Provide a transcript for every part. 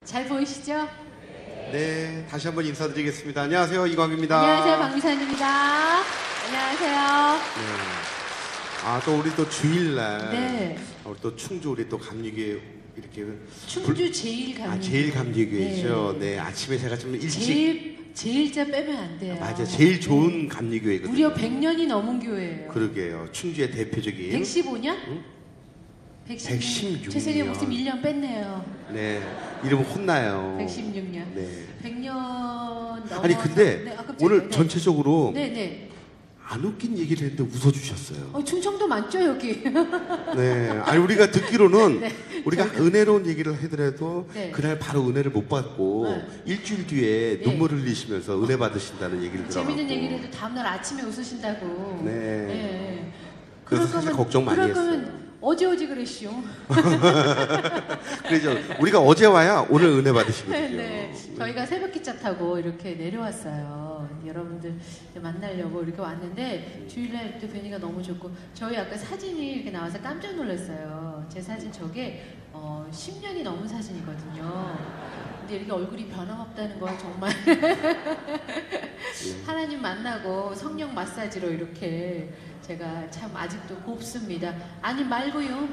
잘 보이시죠? 네, 다시 한번 인사드리겠습니다. 안녕하세요, 이광입니다. 안녕하세요, 박미선입니다. 안녕하세요. 네. 또 우리 또 주일날, 네. 우리 또 충주 우리 또 감리교회 이렇게 충주 제일감리교회. 제일감리교회죠. 네. 아침에 제가 좀 일찍 제일자 빼면 안 돼요. 맞아요, 제일 좋은 감리교회거든요. 무려 100년이 넘은 교회예요. 그러게요, 충주의 대표적인 115년? 응? 116년. 116년. 최세계 목사님 1년 뺐네요. 네, 이러면 혼나요. 116년. 네. 100년 넘어서. 아니 근데 네, 깜짝이야. 오늘 네. 전체적으로 네네. 안 웃긴 얘기를 했는데 웃어주셨어요. 충청도 많죠 여기. 네, 아니 우리가 듣기로는 네. 우리가 은혜로운 얘기를 하더라도 네. 그날 바로 은혜를 못 받고 네. 일주일 뒤에 네. 눈물 흘리시면서 은혜 받으신다는 얘기를 들어가고. 재밌는 얘기를 해도 다음날 아침에 웃으신다고. 네. 네. 그래서 사실 걱정 많이 그럴 거면 했어요. 어제 그랬시오. 그래서 우리가 어제 와야 오늘 은혜 받으시거든요. 네, 저희가 새벽 기차 타고 이렇게 내려왔어요. 여러분들 만나려고 이렇게 왔는데 주일날 또 뵈니까 너무 좋고 저희 아까 사진이 이렇게 나와서 깜짝 놀랐어요. 제 사진 저게 10년이 넘은 사진이거든요. 근데 이렇게 얼굴이 변함없다는 건 정말 하나님 만나고 성령 마사지로 이렇게 제가 참 아직도 곱습니다. 아니 말고요.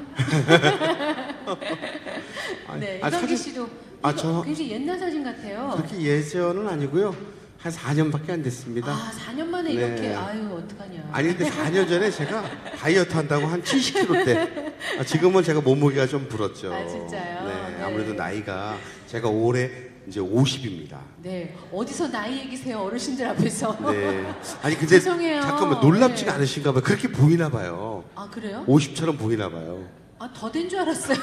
네, 이광기 씨도 저 굉장히 옛날 사진 같아요. 그렇게 예전은 아니고요. 한 4년밖에 안 됐습니다. 4년 만에 네. 이렇게 아유 어떡하냐. 아니 근데 4년 전에 제가 다이어트 한다고 한 70kg 때 지금은 제가 몸무게가 좀 불었죠. 아, 진짜요? 네, 네. 아무래도 나이가 제가 올해 이제 50입니다. 네, 어디서 나이 얘기세요 어르신들 앞에서. 네. 아니 근데 죄송해요. 잠깐만 놀랍지가 네. 않으신가 봐요. 그렇게 보이나 봐요. 아 그래요? 50처럼 보이나 봐요. 더 된 줄 알았어요.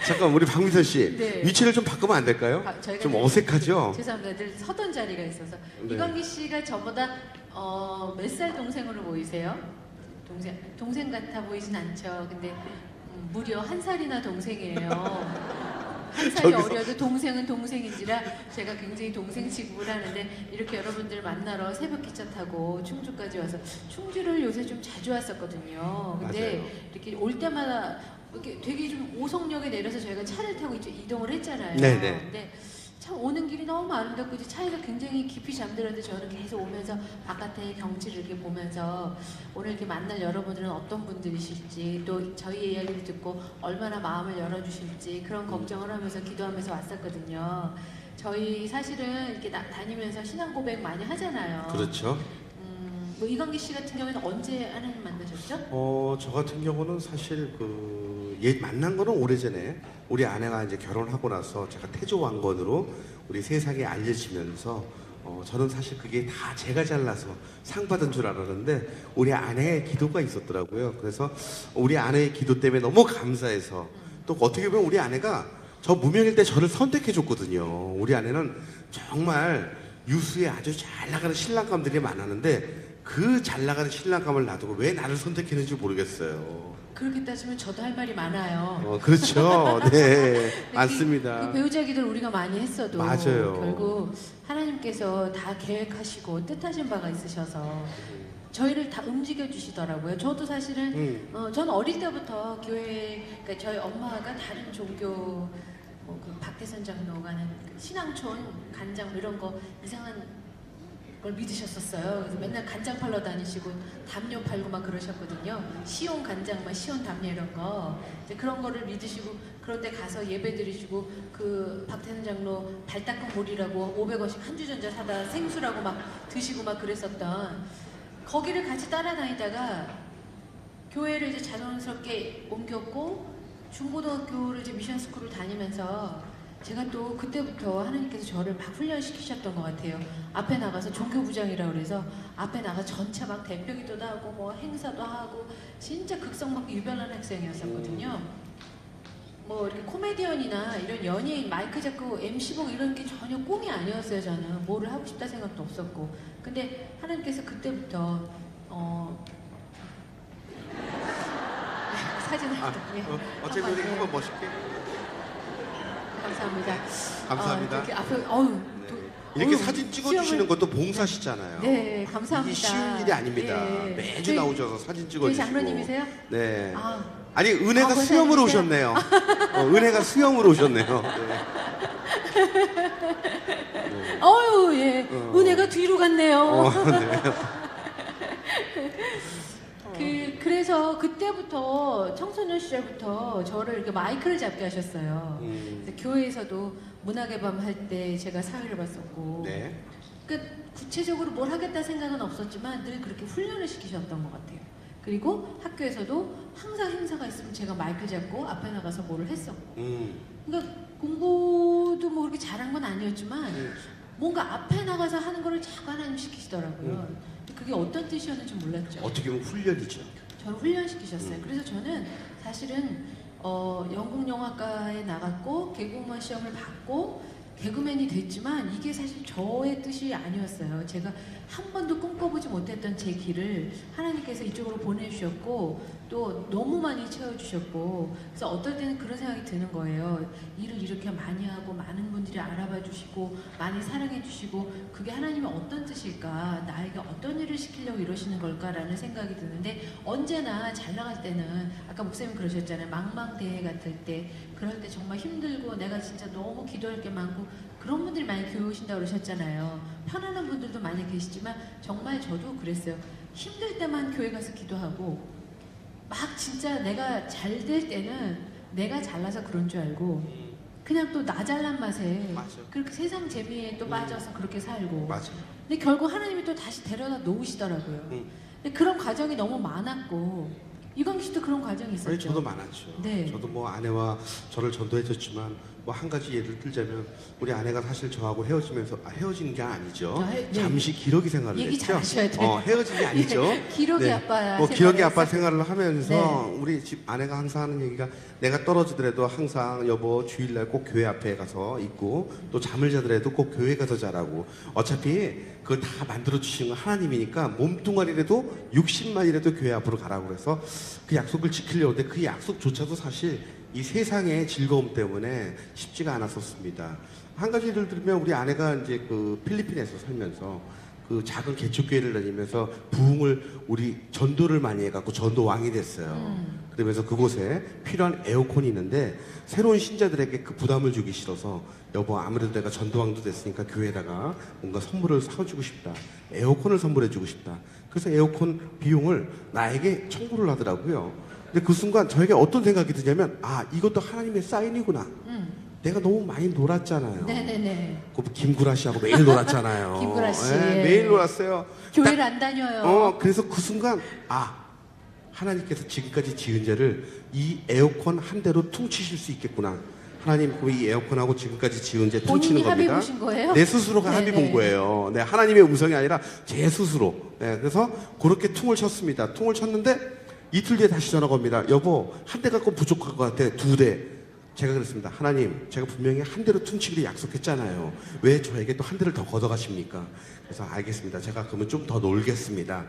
잠깐 우리 박미선 씨 네. 위치를 좀 바꾸면 안 될까요? 저희가 좀 늘- 어색하죠? 죄송합니다. 늘 서던 자리가 있어서. 네. 이광기 씨가 저보다 몇 살 동생으로 보이세요? 동생 같아 보이진 않죠. 근데 무려 1살이나 동생이에요. 한 살이 저기서- 어려도 동생은 동생인지라 제가 굉장히 동생 취급을 하는데 이렇게 여러분들 만나러 새벽 기차 타고 충주까지 와서 충주를 요새 좀 자주 왔었거든요. 근데 맞아요. 이렇게 올 때마다 이렇게 되게 좀 오송역에 내려서 저희가 차를 타고 이동을 했잖아요. 네네. 근데 참 오는 길이 너무 아름답고 이제 차에서 굉장히 깊이 잠들었는데 저는 계속 오면서 바깥의 경치를 이렇게 보면서 오늘 이렇게 만날 여러분들은 어떤 분들이실지 또 저희 이야기를 듣고 얼마나 마음을 열어주실지 그런 걱정을 하면서 기도하면서 왔었거든요. 저희 사실은 이렇게 다니면서 신앙 고백 많이 하잖아요. 그렇죠. 뭐 이광기 씨 같은 경우에는 언제 하나님 만나셨죠? 저 같은 경우는 사실 만난 거는 오래전에 우리 아내가 이제 결혼하고 나서 제가 태조 왕건으로 우리 세상에 알려지면서 저는 사실 그게 다 제가 잘나서 상 받은 줄 알았는데 우리 아내의 기도가 있었더라고요. 그래서 우리 아내의 기도 때문에 너무 감사해서 또 어떻게 보면 우리 아내가 저 무명일 때 저를 선택해 줬거든요. 우리 아내는 정말 유수에 아주 잘 나가는 신랑감들이 많았는데 그 잘 나가는 신랑감을 놔두고 왜 나를 선택했는지 모르겠어요. 그렇게 따지면 저도 할 말이 많아요. 그렇죠. 네, 근데 맞습니다. 그 배우자 기도를 우리가 많이 했어도 맞아요. 결국 하나님께서 다 계획하시고 뜻하신 바가 있으셔서 저희를 다 움직여 주시더라고요. 저도 사실은 전 어릴 때부터 교회, 그러니까 저희 엄마가 다른 종교 그 박태선 장로가는 신앙촌 간장 이런 거 이상한 걸 믿으셨었어요. 그래서 맨날 간장 팔러 다니시고 담요 팔고 막 그러셨거든요. 시온 간장, 시온 담요 이런 거. 이제 그런 거를 믿으시고 그런데 가서 예배 드리시고 그 박태선 장로 발 닦은 볼이라고 500원씩 한 주전자 사다 생수라고 막 드시고 막 그랬었던 거기를 같이 따라다니다가 교회를 이제 자연스럽게 옮겼고 중고등학교를 이제 미션스쿨을 다니면서 제가 또 그때부터 하나님께서 저를 막 훈련시키셨던 것 같아요. 앞에 나가서 종교부장이라 그래서 앞에 나가 전체 막 대표기도도 하고 뭐 행사도 하고 진짜 극성맞게 유별난 학생이었었거든요. 뭐 이렇게 코미디언이나 이런 연예인 마이크 잡고 MC복 이런 게 전혀 꿈이 아니었어요. 저는 뭐를 하고 싶다 생각도 없었고. 근데 하나님께서 그때부터 사진을 어차피 우리 한번 멋있게. 감사합니다. 감사합니다. 이렇게 앞에 이렇게 사진 찍어주시는 것도 봉사시잖아요. 네, 감사합니다. 이게 쉬운 일이 아닙니다. 네. 매주 저희- 나오셔서 사진 저희 찍어주시고. 장로님이세요? 네. 아니 은혜가 고생하세요. 수염으로 오셨네요. 은혜가 수염으로 오셨네요. 어유 예. 은혜가 뒤로 갔네요. 네. 그래서 그때부터 청소년 시절부터 저를 이렇게 마이크를 잡게 하셨어요. 그래서 교회에서도 문학의 밤 할 때 제가 사회를 봤었고, 네. 그러니까 구체적으로 뭘 하겠다 생각은 없었지만 늘 그렇게 훈련을 시키셨던 것 같아요. 그리고 학교에서도 항상 행사가 있으면 제가 마이크 잡고 앞에 나가서 뭐를 했었고, 그러니까 공부도 뭐 그렇게 잘한 건 아니었지만 뭔가 앞에 나가서 하는 거를 자꾸 하나님 시키시더라고요. 그게 어떤 뜻이었는지 몰랐죠. 어떻게 보면 훈련이죠. 저를 훈련시키셨어요. 그래서 저는 사실은 영국 영화과에 나갔고 개그우먼 시험을 받고 개그맨이 됐지만 이게 사실 저의 뜻이 아니었어요. 제가 한 번도 꿈꿔보지 못했던 제 길을 하나님께서 이쪽으로 보내주셨고 또 너무 많이 채워주셨고, 그래서 어떨 때는 그런 생각이 드는 거예요. 일을 이렇게 많이 하고 많은 분들이 알아봐 주시고 많이 사랑해 주시고 그게 하나님의 어떤 뜻일까, 나에게 어떤 일을 시키려고 이러시는 걸까라는 생각이 드는데, 언제나 잘 나갈 때는 아까 목사님 그러셨잖아요. 망망대해 같을 때, 그럴 때 정말 힘들고 내가 진짜 너무 기도할 게 많고 그런 분들이 많이 교회 오신다고 그러셨잖아요. 편안한 분들도 많이 계시지만 정말 저도 그랬어요. 힘들 때만 교회 가서 기도하고 막 진짜 내가 잘 될 때는 내가 잘나서 그런 줄 알고 그냥 또 나 잘난 맛에 맞아. 그렇게 세상 재미에 또 빠져서 그렇게 살고, 맞아. 근데 결국 하나님이 또 다시 데려다 놓으시더라고요. 근데 그런 과정이 너무 많았고, 이광기 씨도 그런 과정이 있었죠. 아니, 저도 많았죠. 네. 저도 뭐 아내와 저를 전도해줬지만 뭐 한 가지 예를 들자면 우리 아내가 사실 저하고 헤어지면서 헤어진 게 아니죠. 네. 잠시 기러기 생활을 얘기 했죠. 잘하셔야 돼요. 헤어진 게 아니죠. 기러기 아빠 뭐 기러기 아빠 생활을 생활을 하면서 네. 우리 집 아내가 항상 하는 얘기가, 내가 떨어지더라도 항상 여보 주일날 꼭 교회 앞에 가서 있고 또 잠을 자더라도 꼭 교회 가서 자라고, 어차피 그거 다 만들어 주신 건 하나님이니까 몸뚱아리라도 60만이라도 교회 앞으로 가라고 그래서 그 약속을 지키려고 했는데 그 약속조차도 사실 이 세상의 즐거움 때문에 쉽지가 않았었습니다. 한 가지 예를 들면 우리 아내가 이제 그 필리핀에서 살면서 그 작은 개척교회를 다니면서 부흥을, 우리 전도를 많이 해갖고 전도왕이 됐어요. 그러면서 그곳에 필요한 에어컨이 있는데 새로운 신자들에게 그 부담을 주기 싫어서, 여보 아무래도 내가 전도왕도 됐으니까 교회에다가 뭔가 선물을 사주고 싶다, 에어컨을 선물해주고 싶다. 그래서 에어컨 비용을 나에게 청구를 하더라고요. 근데 그 순간 저에게 어떤 생각이 드냐면, 아 이것도 하나님의 사인이구나. 내가 너무 많이 놀았잖아요. 네네네. 그 김구라 씨하고 매일 놀았잖아요. 김구라 씨. 예, 매일 놀았어요. 교회를 안 다녀요. 그래서 그 순간 하나님께서 지금까지 지은 죄를 이 에어컨 한 대로 퉁치실 수 있겠구나. 하나님 이 에어컨하고 지금까지 지은 죄 퉁치는 본인이 겁니다. 합의 보신 거예요? 내 스스로가 네네. 합의 본 거예요. 네, 하나님의 음성이 아니라 제 스스로. 네, 그래서 그렇게 퉁을 쳤습니다. 퉁을 쳤는데 이틀 뒤에 다시 전화가 옵니다. 여보 한 대 갖고 부족할 것 같아. 2대. 제가 그랬습니다. 하나님, 제가 분명히 한 대로 퉁치기를 약속했잖아요. 왜 저에게 또 한 대를 더 걷어가십니까? 그래서 알겠습니다. 제가 그러면 좀 더 놀겠습니다.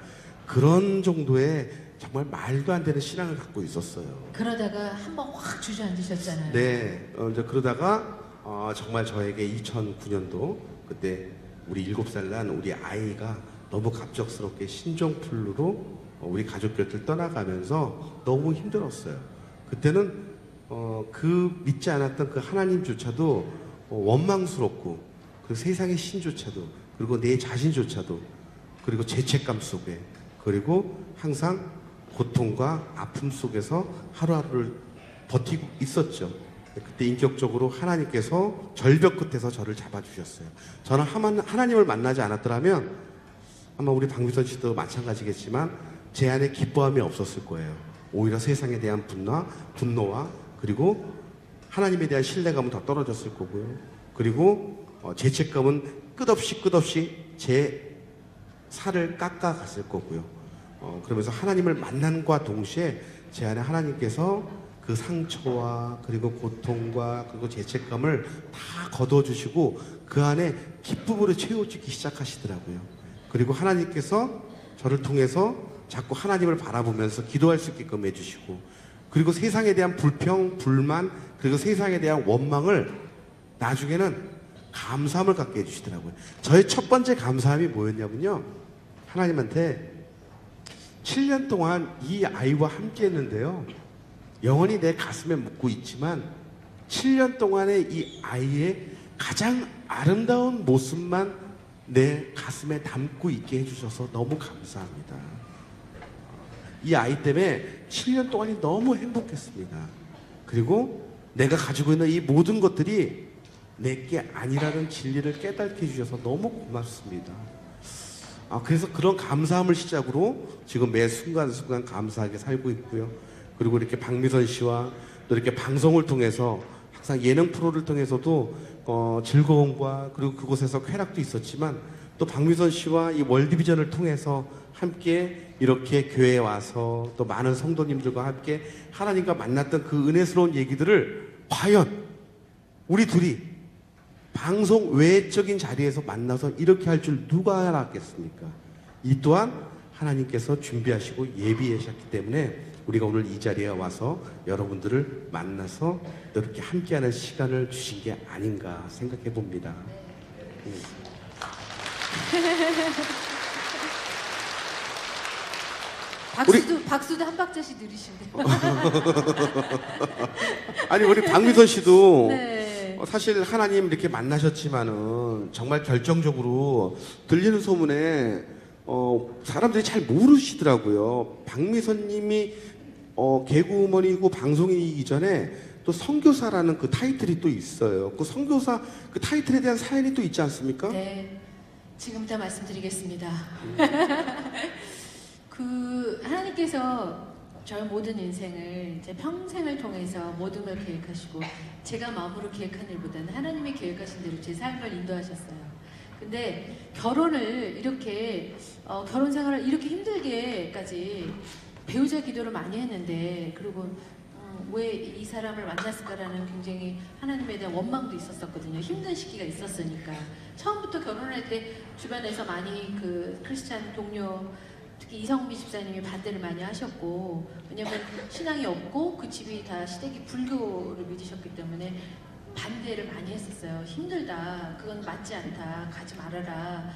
그런 정도의 정말 말도 안 되는 신앙을 갖고 있었어요. 그러다가 한번 확 주저앉으셨잖아요. 네, 이제 그러다가 정말 저에게 2009년도 그때 우리 7살 난 우리 아이가 너무 갑작스럽게 신종플루로 우리 가족 곁을 떠나가면서 너무 힘들었어요. 그때는 그 믿지 않았던 그 하나님조차도 원망스럽고, 그 세상의 신조차도, 그리고 내 자신조차도, 그리고 죄책감 속에, 그리고 항상 고통과 아픔 속에서 하루하루를 버티고 있었죠. 그때 인격적으로 하나님께서 절벽 끝에서 저를 잡아주셨어요. 저는 하나님을 만나지 않았더라면 아마 우리 박미선 씨도 마찬가지겠지만 제 안에 기뻐함이 없었을 거예요. 오히려 세상에 대한 분노와 그리고 하나님에 대한 신뢰감은 더 떨어졌을 거고요. 그리고 죄책감은 끝없이 제 살을 깎아갔을 거고요. 그러면서 하나님을 만남과 동시에 제 안에 하나님께서 그 상처와 그리고 고통과 그리고 죄책감을 다 거둬주시고 그 안에 기쁨으로 채워주기 시작하시더라고요. 그리고 하나님께서 저를 통해서 자꾸 하나님을 바라보면서 기도할 수 있게끔 해주시고, 그리고 세상에 대한 불평, 불만, 그리고 세상에 대한 원망을 나중에는 감사함을 갖게 해주시더라고요. 저의 첫 번째 감사함이 뭐였냐면요, 하나님한테 7년 동안 이 아이와 함께 했는데요, 영원히 내 가슴에 묻고 있지만 7년 동안의 이 아이의 가장 아름다운 모습만 내 가슴에 담고 있게 해주셔서 너무 감사합니다. 이 아이 때문에 7년 동안이 너무 행복했습니다. 그리고 내가 가지고 있는 이 모든 것들이 내게 아니라는 진리를 깨닫게 해주셔서 너무 고맙습니다. 그래서 그런 감사함을 시작으로 지금 매 순간순간 감사하게 살고 있고요. 그리고 이렇게 박미선 씨와 또 이렇게 방송을 통해서 항상 예능 프로를 통해서도 즐거움과 그리고 그곳에서 쾌락도 있었지만 또 박미선 씨와 이 월드비전을 통해서 함께 이렇게 교회에 와서 또 많은 성도님들과 함께 하나님과 만났던 그 은혜스러운 얘기들을 과연 우리 둘이 방송 외적인 자리에서 만나서 이렇게 할 줄 누가 알았겠습니까? 이 또한 하나님께서 준비하시고 예비하셨기 때문에 우리가 오늘 이 자리에 와서 여러분들을 만나서 이렇게 함께하는 시간을 주신 게 아닌가 생각해 봅니다. 박수도 한 박자씩 느리신데요. 아니 우리 박미선 씨도 네. 사실 하나님 이렇게 만나셨지만은 정말 결정적으로 들리는 소문에 사람들이 잘 모르시더라고요. 박미선님이 개그우먼이고 방송인이기 전에 또 선교사라는 그 타이틀이 또 있어요. 그 선교사 그 타이틀에 대한 사연이 또 있지 않습니까? 네, 지금부터 말씀드리겠습니다. 하나님께서 저의 모든 인생을 제 평생을 통해서 모든 걸 계획하시고 제가 마음으로 계획한 일보다는 하나님이 계획하신 대로 제 삶을 인도하셨어요. 근데 결혼을 이렇게 결혼 생활을 이렇게 힘들게까지 배우자 기도를 많이 했는데 그리고 왜 이 사람을 만났을까라는 굉장히 하나님에 대한 원망도 있었었거든요. 힘든 시기가 있었으니까 처음부터 결혼할 때 주변에서 많이 그 크리스찬 동료 특히 이성미 집사님이 반대를 많이 하셨고 왜냐면 신앙이 없고 그 집이 다 시댁이 불교를 믿으셨기 때문에 반대를 많이 했었어요. 힘들다. 그건 맞지 않다. 가지 말아라.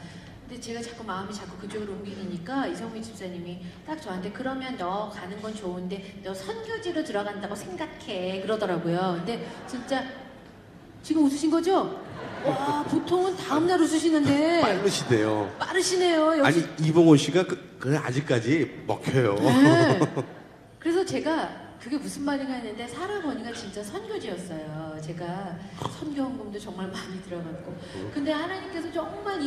근데 제가 자꾸 마음이 자꾸 그쪽으로 옮기니까 이성미 집사님이 딱 저한테 그러면 너 가는 건 좋은데 너 선교지로 들어간다고 생각해 그러더라고요. 근데 진짜 지금 웃으신 거죠? 와 보통은 다음날 웃으시는데 빠르시대요. 빠르시네요. 아니 이봉원 씨가 그 아직까지 먹혀요. 네. 그래서 제가 그게 무슨 말인가 했는데 살아보니까 진짜 선교지였어요. 제가 선교헌금도 정말 많이 들어갔고 근데 하나님께서 정말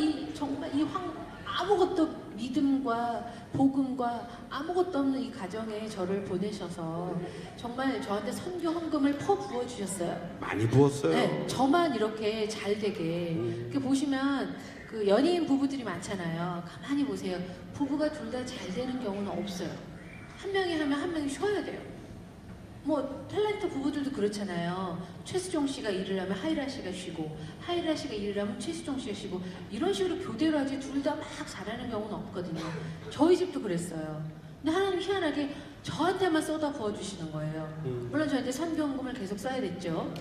아무것도 믿음과 복음과 아무것도 없는 이 가정에 저를 보내셔서 정말 저한테 선교헌금을 퍼부어 주셨어요. 많이 부었어요. 네, 저만 이렇게 잘 되게. 이렇게 보시면 그 연예인 부부들이 많잖아요. 가만히 보세요. 부부가 둘 다 잘 되는 경우는 없어요. 한 명이 하면 한 명이 쉬어야 돼요. 뭐 탤런트 부부들도 그렇잖아요. 최수종 씨가 일을 하면 하이라 씨가 쉬고 하이라 씨가 일을 하면 최수종 씨가 쉬고 이런 식으로 교대로 하지 둘 다 막 잘하는 경우는 없거든요. 저희 집도 그랬어요. 근데 하나님 희한하게 저한테만 쏟아 부어주시는 거예요. 물론 저한테 선교헌금을 계속 써야 됐죠.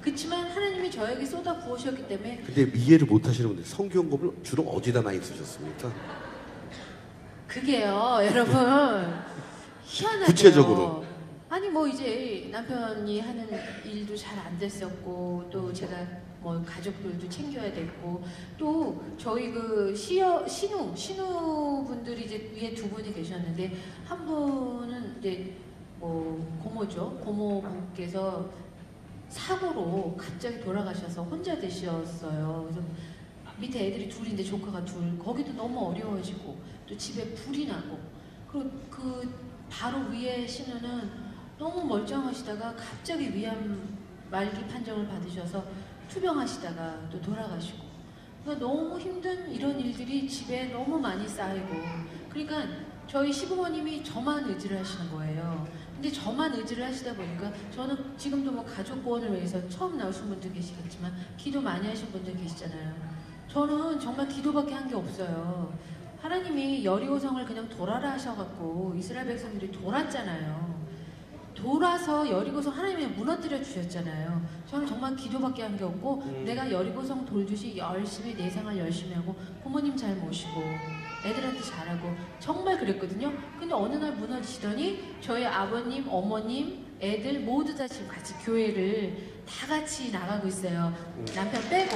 그렇지만 하나님이 저에게 쏟아 부으셨기 때문에 근데 이해를 못 하시는 분들 선교헌금을 주로 어디다 많이 쓰셨습니까? 그게요 여러분 희한하죠. 구체적으로 아니 뭐 이제 남편이 하는 일도 잘 안 됐었고 또 제가 뭐 가족들도 챙겨야 됐고 또 저희 그 신우분들이 이제 위에 두 분이 계셨는데 한 분은 이제 뭐 고모죠. 고모분께서 사고로 갑자기 돌아가셔서 혼자 되셨어요. 그래서 밑에 애들이 둘인데 조카가 둘 거기도 너무 어려워지고 또 집에 불이 나고 그리고 그 바로 위에 신우는 너무 멀쩡하시다가 갑자기 위암 말기 판정을 받으셔서 투병하시다가 또 돌아가시고 그러니까 너무 힘든 이런 일들이 집에 너무 많이 쌓이고 그러니까 저희 시부모님이 저만 의지를 하시는 거예요. 근데 저만 의지를 하시다 보니까 저는 지금도 뭐 가족 구원을 위해서 처음 나오신 분들 계시겠지만 기도 많이 하신 분들 계시잖아요. 저는 정말 기도밖에 한 게 없어요. 하나님이 여리고성을 그냥 돌아라 하셔갖고 이스라엘 백성들이 돌았잖아요. 돌아서 여리고성 하나님이 무너뜨려 주셨잖아요. 저는 정말 기도밖에 한 게 없고 내가 여리고성 돌듯이 열심히 내 생활 열심히 하고 부모님 잘 모시고 애들한테 잘하고 정말 그랬거든요. 근데 어느 날 무너지시더니 저희 아버님, 어머님 애들 모두 다 지금 같이 교회를 다 같이 나가고 있어요. 남편 빼고.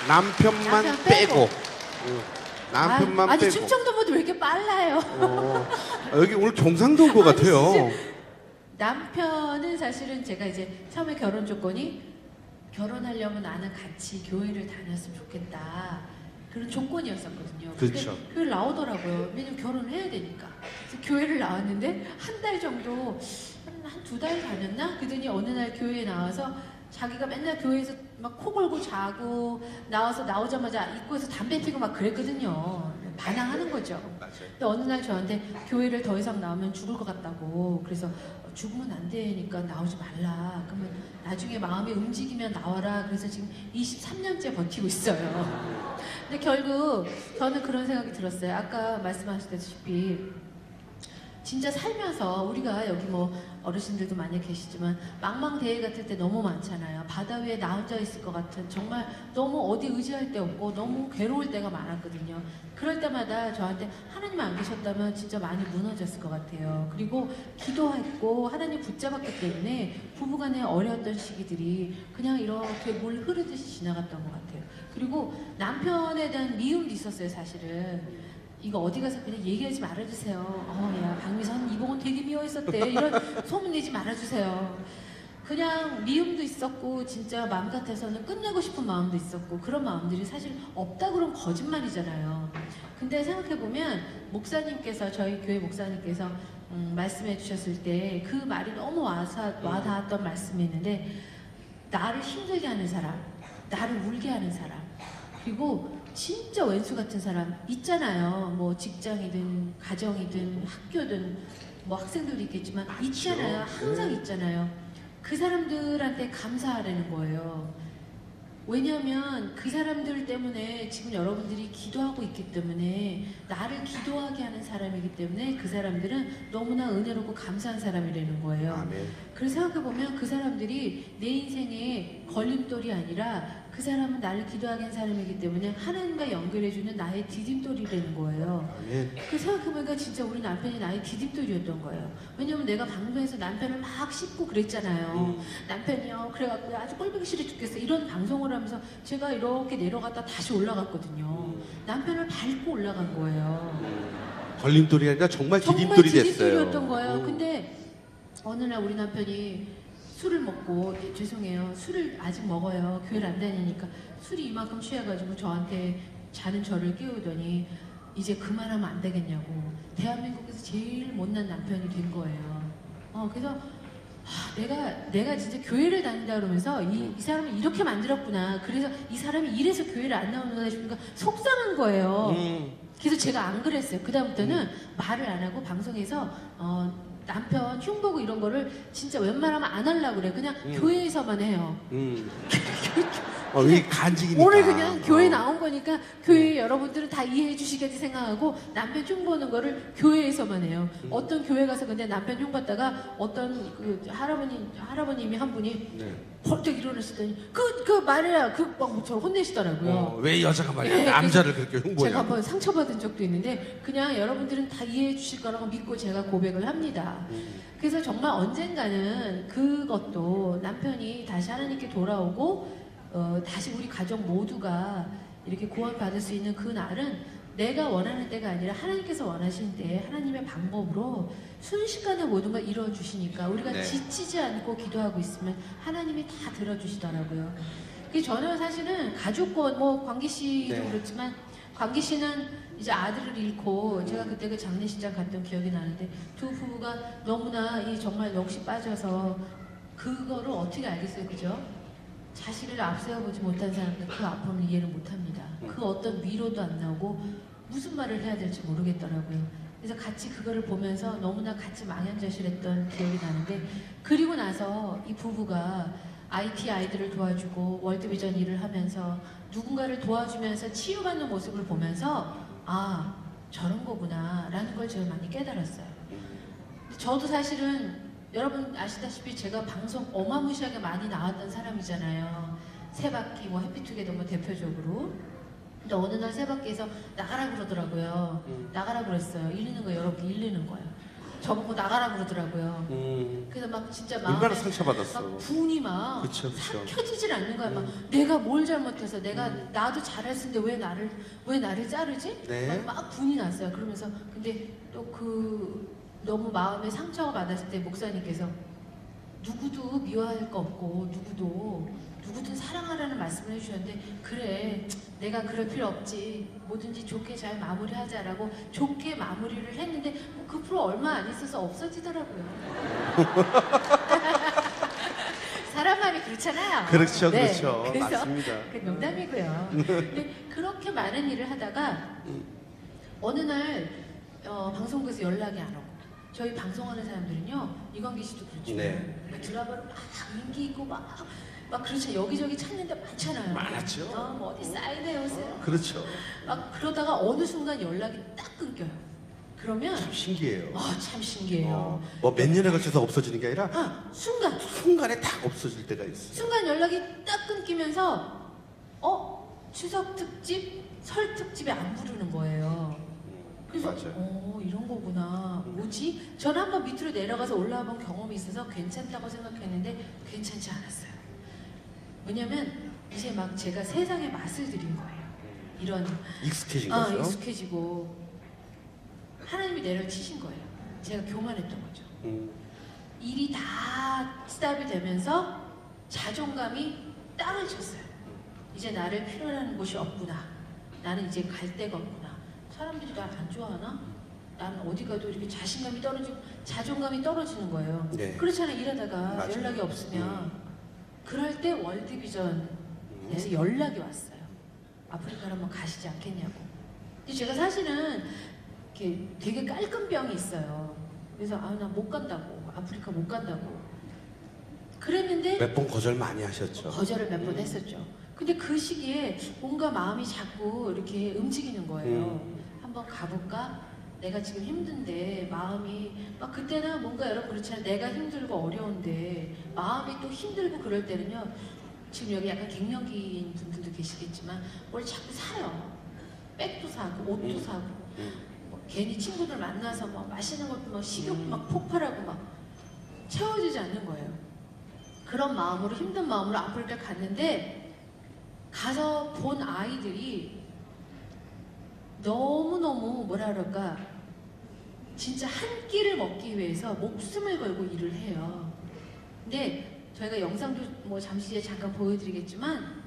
남편만 남편 빼고. 빼고. 남편만 아주 빼고. 충청도 분들 왜 이렇게 빨라요? 여기 오늘 경상도 온 것 아니, 같아요. 진짜. 남편은 사실은 제가 이제 처음에 결혼 조건이 결혼하려면 나는 같이 교회를 다녔으면 좋겠다. 그런 조건이었었거든요. 근데 그렇죠. 교회를 나오더라고요. 왜냐면 결혼을 해야 되니까. 그래서 교회를 나왔는데 한 달 정도, 한 두 달 다녔나? 그러더니 어느 날 교회에 나와서 자기가 맨날 교회에서 막 코 골고 자고 나와서 나오자마자 입구에서 담배 피고 막 그랬거든요. 반항하는 거죠. 맞아요. 근데 어느 날 저한테 교회를 더 이상 나오면 죽을 것 같다고. 그래서 죽으면 안 되니까 나오지 말라. 그러면 나중에 마음이 움직이면 나와라. 그래서 지금 23년째 버티고 있어요. 근데 결국 저는 그런 생각이 들었어요. 아까 말씀하셨다시피 진짜 살면서 우리가 여기 뭐 어르신들도 많이 계시지만 망망대해 같을 때 너무 많잖아요. 바다 위에 나 혼자 있을 것 같은 정말 너무 어디 의지할 데 없고 너무 괴로울 때가 많았거든요. 그럴 때마다 저한테 하나님 안 계셨다면 진짜 많이 무너졌을 것 같아요. 그리고 기도했고 하나님 붙잡았기 때문에 부부간에 어려웠던 시기들이 그냥 이렇게 물 흐르듯이 지나갔던 것 같아요. 그리고 남편에 대한 미움도 있었어요, 사실은. 이거 어디 가서 그냥 얘기하지 말아주세요. 야, 박미선 이봉은 되게 미워했었대. 이런 소문 내지 말아주세요. 그냥 미움도 있었고 진짜 마음 같아서는 끝내고 싶은 마음도 있었고 그런 마음들이 사실 없다 그러면 거짓말이잖아요. 근데 생각해보면 목사님께서 저희 교회 목사님께서 말씀해 주셨을 때 그 말이 너무 와닿았던 말씀이 있는데 나를 힘들게 하는 사람, 나를 울게 하는 사람 그리고 진짜 왼수 같은 사람 있잖아요. 뭐 직장이든 가정이든 학교든 뭐 학생들도 있겠지만 있잖아요. 항상 있잖아요. 그 사람들한테 감사하라는 거예요. 왜냐하면 그 사람들 때문에 지금 여러분들이 기도하고 있기 때문에 나를 기도하게 하는 사람이기 때문에 그 사람들은 너무나 은혜롭고 감사한 사람이라는 거예요. 아멘. 그래서 생각해보면 그 사람들이 내 인생의 걸림돌이 아니라 그 사람은 나를 기도하게 한 사람이기 때문에 하나님과 연결해주는 나의 디딤돌이라는 거예요. 아멘. 그 생각해보니까 진짜 우리 남편이 나의 디딤돌이었던 거예요. 왜냐면 내가 방송에서 남편을 막 씹고 그랬잖아요. 남편이요. 그래갖고 아주 꼴보기 싫어 죽겠어. 이런 방송을 하면서 제가 이렇게 내려갔다 다시 올라갔거든요. 남편을 밟고 올라간 거예요. 걸림돌이 아니라 정말 정말 디딤돌이 됐어요. 디딤돌이었던 거예요. 근데 어느 날 우리 남편이 술을 먹고 죄송해요. 술을 아직 먹어요. 교회를 안 다니니까 술이 이만큼 취해가지고 저한테 자는 저를 깨우더니 이제 그만하면 안 되겠냐고 대한민국에서 제일 못난 남편이 된 거예요. 그래서 내가 진짜 교회를 다닌다 그러면서 이 사람을 이렇게 만들었구나. 그래서 이 사람이 이래서 교회를 안 나오는구나 싶으니까 속상한 거예요. 그래서 제가 안 그랬어요. 그다음부터는 말을 안 하고 방송에서 남편 흉보고 이런 거를 진짜 웬만하면 안 하려고 그래. 그냥 교회에서만 해요. 이게 간직이니까. 오늘 그냥 교회 나온 거니까 교회 여러분들은 다 이해해 주시겠지 생각하고 남편 흉보는 거를 교회에서만 해요. 어떤 교회 가서 근데 남편 흉봤다가 어떤 그 할아버님이 한 분이 네. 벌떡 일어나시더니 그 말이야 막 저를 혼내시더라고요. 왜 여자가 말이야 예, 남자를 그렇게 흉보냐. 제가 한번 상처받은 적도 있는데 그냥 여러분들은 다 이해해 주실 거라고 믿고 제가 고백을 합니다. 그래서 정말 언젠가는 그것도 남편이 다시 하나님께 돌아오고 다시 우리 가족 모두가 이렇게 구원받을 수 있는 그 날은 내가 원하는 때가 아니라 하나님께서 원하시는 때에 하나님의 방법으로 순식간에 모든 걸 이루어주시니까 우리가 네. 지치지 않고 기도하고 있으면 하나님이 다 들어주시더라고요. 저는 사실은 가족권, 뭐 광기 씨도 네. 그렇지만 광기 씨는 이제 아들을 잃고 제가 그때 그 장례식장 갔던 기억이 나는데 두 부부가 너무나 정말 넋이 빠져서 그거를 어떻게 알겠어요, 그죠? 자식을 앞세워보지 못한 사람들 그 아픔을 이해를 못합니다. 그 어떤 위로도 안 나오고 무슨 말을 해야 될지 모르겠더라고요. 그래서 같이 그거를 보면서 너무나 같이 망연자실했던 기억이 나는데 그리고 나서 이 부부가 IT 아이들을 도와주고 월드비전 일을 하면서 누군가를 도와주면서 치유받는 모습을 보면서 아 저런 거구나 라는 걸 제가 많이 깨달았어요. 저도 사실은 여러분 아시다시피 제가 방송 어마무시하게 많이 나왔던 사람이잖아요. 세바퀴, 뭐 해피투게더 뭐 대표적으로. 근데 어느 날 세바퀴에서 나가라 그러더라고요. 나가라 그랬어요. 일리는 거예요. 여러분 일리는 거예요. 저보고 나가라 그러더라고요. 그래서 막 진짜 마음에 얼마나 상처받았어. 막 분이 막 그쵸, 그쵸. 켜지질 않는 거야. 막 내가 뭘 잘못해서 내가 나도 잘했는데 왜 나를 자르지? 네. 막 분이 났어요. 그러면서 근데 또 그 너무 마음에 상처가 받았을 때 목사님께서 누구도 미워할 거 없고 누구든 사랑하라는 말씀을 해주셨는데 그래 내가 그럴 필요 없지 뭐든지 좋게 잘 마무리하자라고 좋게 마무리를 했는데 그 프로 얼마 안 있어서 없어지더라고요. 사람 마음이 그렇잖아요. 그렇죠, 네, 그렇죠. 그래서 맞습니다. 그 농담이고요. 근데 그렇게 많은 일을 하다가 어느 날 방송국에서 연락이 안 오고 저희 방송하는 사람들은요 이광기 씨도 그렇죠. 네. 드라마를 막 인기 있고 막 그렇죠. 여기저기 찾는데 많잖아요. 많았죠. 뭐 어디 사인해 오세요. 그렇죠. 막 그러다가 어느 순간 연락이 딱 끊겨요. 그러면 참 신기해요. 참 신기해요. 뭐 몇 년에 걸쳐서 없어지는 게 아니라 순간에 딱 없어질 때가 있어요. 순간 연락이 딱 끊기면서 추석 특집, 설 특집에 안 부르는 거예요. 그래서 맞아요. 이런 거구나. 뭐지? 저는 한번 밑으로 내려가서 올라와 본 경험이 있어서 괜찮다고 생각했는데 괜찮지 않았어요. 왜냐면 이제 막 제가 세상에 맛을 들인 거예요. 이런 익숙해진 거죠. 익숙해지고 하나님이 내려치신 거예요. 제가 교만했던 거죠. 일이 다 스탑이 되면서 자존감이 땅을 쳤어요. 이제 나를 필요로 곳이 없구나. 나는 이제 갈 데가 없구나. 사람들이 날 안 좋아하나? 나는 어디 가도 이렇게 자신감이 떨어지고 자존감이 떨어지는 거예요. 네. 그렇잖아요. 일하다가 맞아요. 연락이 없으면 그럴 때 월드비전에서 연락이 왔어요. 아프리카로 한번 가시지 않겠냐고. 근데 제가 사실은 이렇게 되게 깔끔병이 있어요. 그래서 나 못 간다고. 아프리카 못 간다고. 그랬는데 몇 번 거절 많이 하셨죠. 거절을 몇 번 했었죠. 근데 그 시기에 뭔가 마음이 자꾸 이렇게 움직이는 거예요. 한번 가볼까? 내가 지금 힘든데 마음이 막 그때는 뭔가 여러분 그렇잖아요. 내가 힘들고 어려운데 마음이 또 힘들고 그럴 때는요. 지금 여기 약간 갱년기인 분들도 계시겠지만 뭘 자꾸 사요. 백도 사고 옷도 사고 뭐 괜히 친구들 만나서 막 맛있는 것도 막 식욕 막 폭발하고 막 채워지지 않는 거예요. 그런 마음으로 힘든 마음으로 아프리카 갔는데 가서 본 아이들이 너무너무 뭐라 그럴까 진짜 한 끼를 먹기 위해서 목숨을 걸고 일을 해요. 근데 저희가 영상도 뭐 잠시 뒤에 잠깐 보여드리겠지만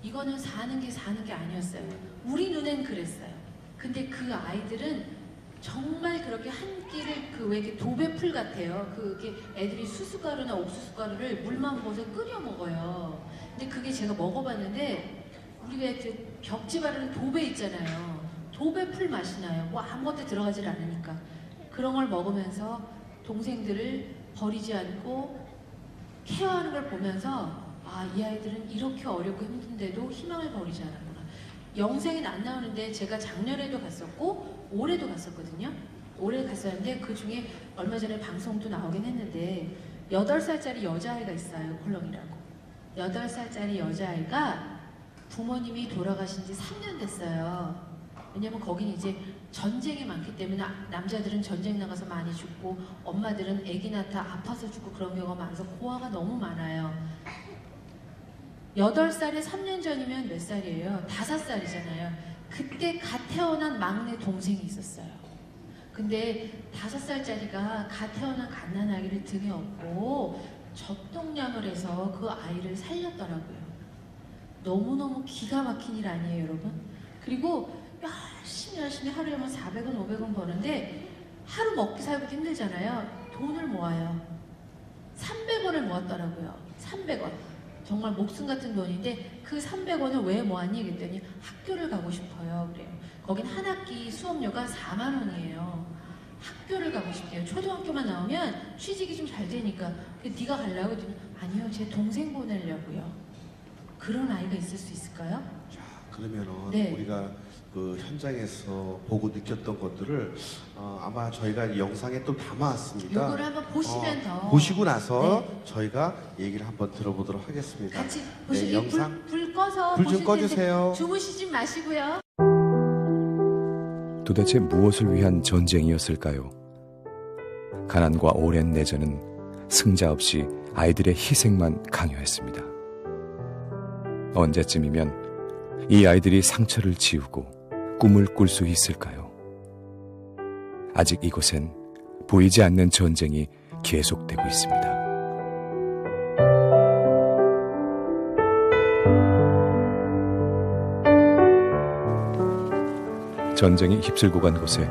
이거는 사는 게 아니었어요. 우리 눈엔 그랬어요. 근데 그 아이들은 정말 그렇게 한 끼를 그 왜 이렇게 도배풀 같아요. 그게 애들이 수수가루나 옥수수가루를 물만 부어서 끓여 먹어요. 근데 그게 제가 먹어봤는데 우리 왜 그 벽지 바르는 도배 있잖아요. 도배풀 맛이 나요. 뭐 아무것도 들어가질 않으니까. 그런 걸 먹으면서 동생들을 버리지 않고 케어하는 걸 보면서 이 아이들은 이렇게 어렵고 힘든데도 희망을 버리지 않았구나. 영상에는 안 나오는데 제가 작년에도 갔었고 올해도 갔었거든요. 올해 갔었는데 그 중에 얼마 전에 방송도 나오긴 했는데 8살짜리 여자아이가 있어요. 콜롱이라고. 8살짜리 여자아이가 부모님이 돌아가신 지 3년 됐어요. 왜냐면 거긴 이제 전쟁이 많기 때문에 남자들은 전쟁 나가서 많이 죽고 엄마들은 아기 낳다 아파서 죽고 그런 경우가 많아서 고아가 너무 많아요. 8살에 3년 전이면 몇 살이에요? 5살이잖아요. 그때 갓 태어난 막내 동생이 있었어요. 근데 5살짜리가 갓 태어난 갓난아기를 등에 업고 접동량을 해서 그 아이를 살렸더라고요. 너무너무 기가 막힌 일 아니에요, 여러분? 그리고 열심히 하루에 뭐 400원, 500원 버는데 하루 먹기 살기도 힘들잖아요. 돈을 모아요. 300원을 모았더라고요. 300원. 정말 목숨 같은 돈인데 그 300원을 왜 모았니? 그랬더니 학교를 가고 싶어요. 그래요. 거긴 한 학기 수업료가 4만 원이에요. 학교를 가고 싶대요. 초등학교만 나오면 취직이 좀 잘 되니까. 네가 가려고 했더니 아니요. 제 동생 보내려고요. 그런 아이가 있을 수 있을까요? 자, 그러면은 네. 우리가 그 현장에서 보고 느꼈던 것들을 아마 저희가 이 영상에 또 담아왔습니다. 이거를 한번 보시면 더 보시고 나서 네. 저희가 얘기를 한번 들어보도록 하겠습니다. 같이 보시기 영상 불 꺼서 불 좀 보실 텐데 꺼주세요. 주무시지 마시고요. 도대체 무엇을 위한 전쟁이었을까요? 가난과 오랜 내전은 승자 없이 아이들의 희생만 강요했습니다. 언제쯤이면 이 아이들이 상처를 지우고 꿈을 꿀 수 있을까요? 아직 이곳엔 보이지 않는 전쟁이 계속되고 있습니다. 전쟁이 휩쓸고 간 곳에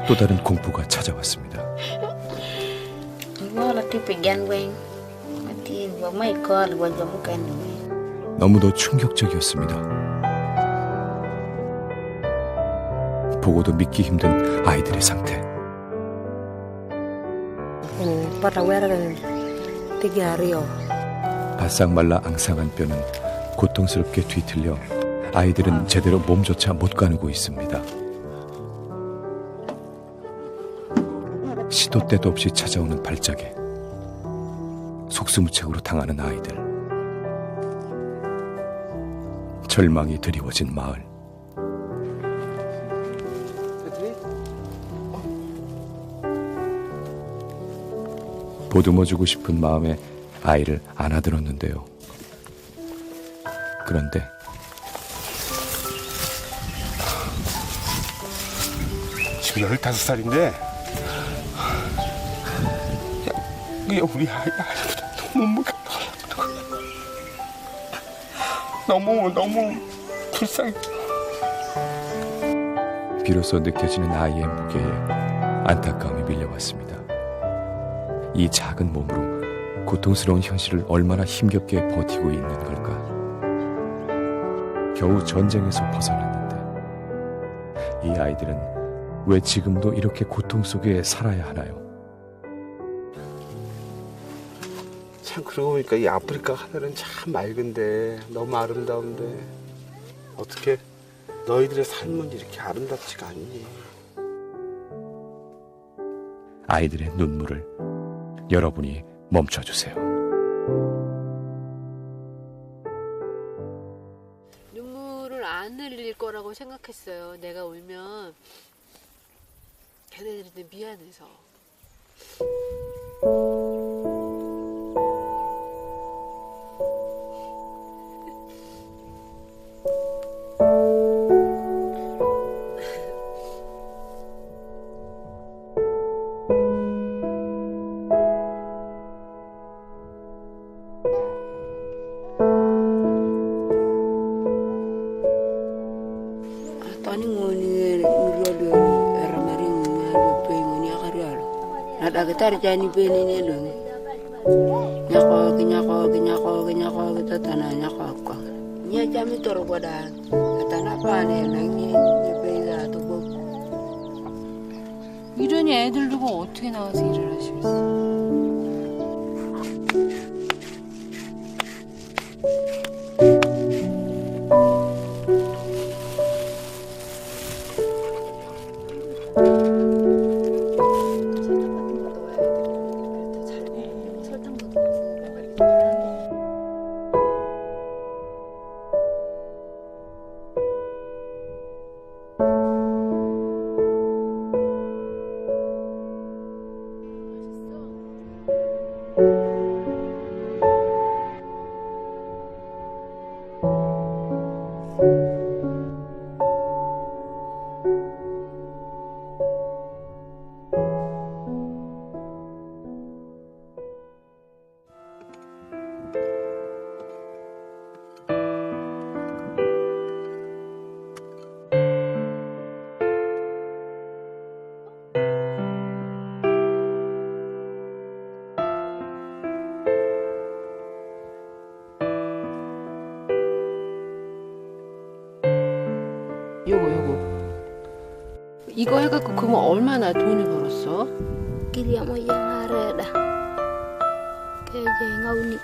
또 다른 공포가 찾아왔습니다. 너무도 충격적이었습니다. 보고도 믿기 힘든 아이들의 상태. 바싹 말라 앙상한 뼈는 고통스럽게 뒤틀려 아이들은 제대로 몸조차 못 가누고 있습니다. 시도 때도 없이 찾아오는 발작에 속수무책으로 당하는 아이들. 절망이 드리워진 마을. 보듬어주고 싶은 마음에 아이를 안아들었는데요. 그런데 지금 15살인데 그게 우리 아이보다 너무 불쌍해. 비로소 느껴지는 아이의 무게에 안타까움이 밀려왔습니다. 이 작은 몸으로 고통스러운 현실을 얼마나 힘겹게 버티고 있는 걸까? 겨우 전쟁에서 벗어났는데 이 아이들은 왜 지금도 이렇게 고통 속에 살아야 하나요? 참 그러고 보니까 이 아프리카 하늘은 참 맑은데 너무 아름다운데 어떻게 너희들의 삶은 이렇게 아름답지가 않니? 아이들의 눈물을 여러분이 멈춰주세요. 눈물을 안 흘릴 거라고 생각했어요. 내가 울면 걔네들한테 미안해서. Tarjani beni ni dong. Nyako tatana nyako ko. Nya jami toro boda. Tatana pane nangi beira to bo. 이러니 애들 두고 어떻게 나와서 일을 하시겠어요? 요거 이거 해갖고 그러면 얼마나 돈을 벌었어? Kiri mo yang areda. Kaje ngauni.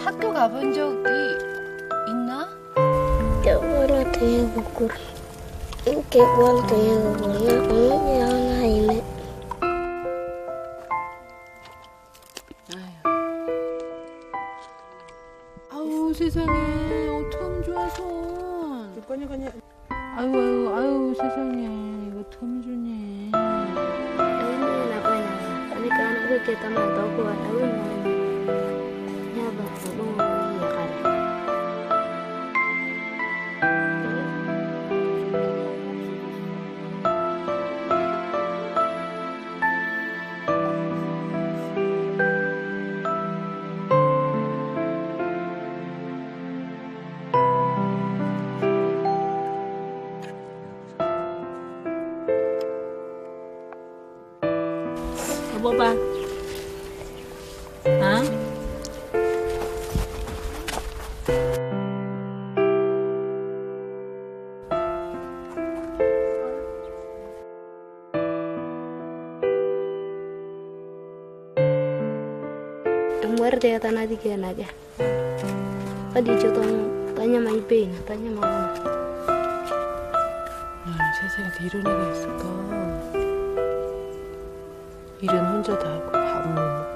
학교 가본 적이 있나? Jawara te bukur. Inke wal te bukur ya kayaknya lain. 세상에 어떡하면 좋아 손. 아유 세상에 이거 어떡하면 좋니. Ini nak mana? Ini kan aku kita mau tahu kuat aku ini. Ya bapak lu ya kan. Apa bang? Hah? Muerte ya tanah tiga aja. Tadi contoh tanya sama Ipe, tanya sama Mama. 세상에 이런 애가 있을까. 일은 혼자 다 하고 밥은 못 먹고.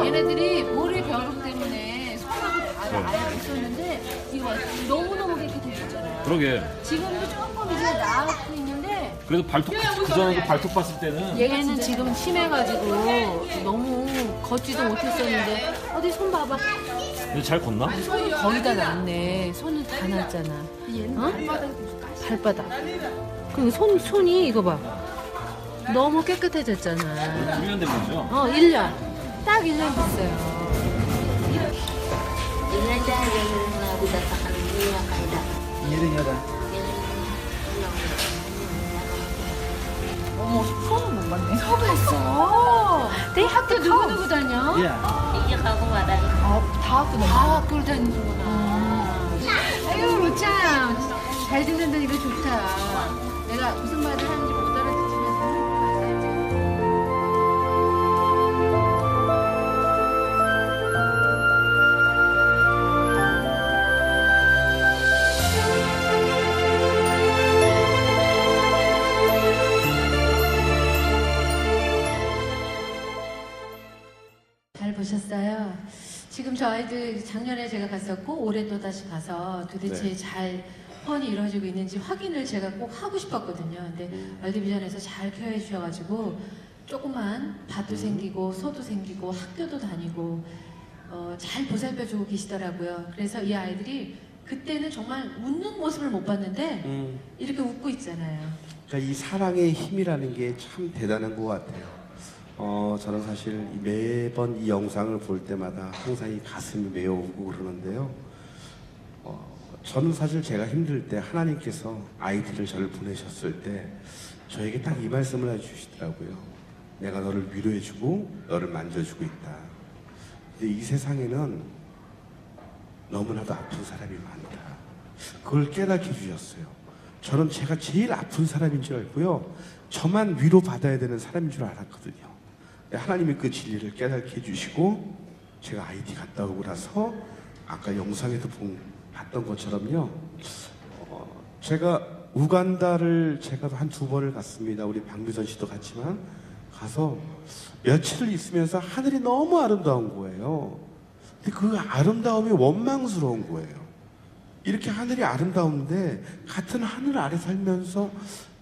얘네들이 모래 벼룩 때문에 손하고 발을 아예 못 썼는데 이거 너무너무 깨끗해졌잖아요. 그러게. 지금도 조금 이제 나아고 있는데 그래도 발톱 그전에도 발톱 봤을 때는 얘는 지금 심해가지고 너무 걷지도 못했었는데 어디 손 봐봐. 근데 잘 걷나? 손이 거의 다 났네. 손은 다 났잖아. 어? 발바닥. 그 손이 이거 봐. 너무 깨끗해졌잖아. 1년 된 거죠? 1년. 딱 1년 됐어요. Ini aja yang bisa tahan dunia kayak. 어머 처음 못 봤네. 서울했어. 내 학교 누구 다녀? Iya kamu ada. 다 학교를 다니는구나. 아유 로참 잘 듣는다니까 좋다. 내가 무슨 말을 하는지 못 알아듣지만 잘 보셨어요? 지금 저 아이들 작년에 제가 갔었고 올해 또 다시 가서 도대체 네. 잘 펀이 이루어지고 있는지 확인을 제가 꼭 하고 싶었거든요. 근데 월드비전에서 잘 케어해 주셔가지고 조그만 밭도 생기고 소도 생기고 학교도 다니고 잘 보살펴주고 계시더라고요. 그래서 이 아이들이 그때는 정말 웃는 모습을 못 봤는데 이렇게 웃고 있잖아요. 그러니까 이 사랑의 힘이라는 게 참 대단한 것 같아요. 저는 사실 매번 이 영상을 볼 때마다 항상 이 가슴이 메어오고 그러는데요. 저는 사실 제가 힘들 때 하나님께서 아이들을 저를 보내셨을 때 저에게 딱 이 말씀을 해주시더라고요. 내가 너를 위로해주고 너를 만져주고 있다. 근데 이 세상에는 너무나도 아픈 사람이 많다. 그걸 깨닫게 해주셨어요. 저는 제가 제일 아픈 사람인 줄 알고요. 저만 위로받아야 되는 사람인 줄 알았거든요. 하나님이 그 진리를 깨닫게 해주시고 제가 아이디 갔다 오고 나서 아까 영상에도 봤던 것처럼요. 제가 우간다를 제가 한 2번을 갔습니다. 우리 박미선 씨도 갔지만 가서 며칠을 있으면서 하늘이 너무 아름다운 거예요. 근데 그 아름다움이 원망스러운 거예요. 이렇게 하늘이 아름다운데 같은 하늘 아래 살면서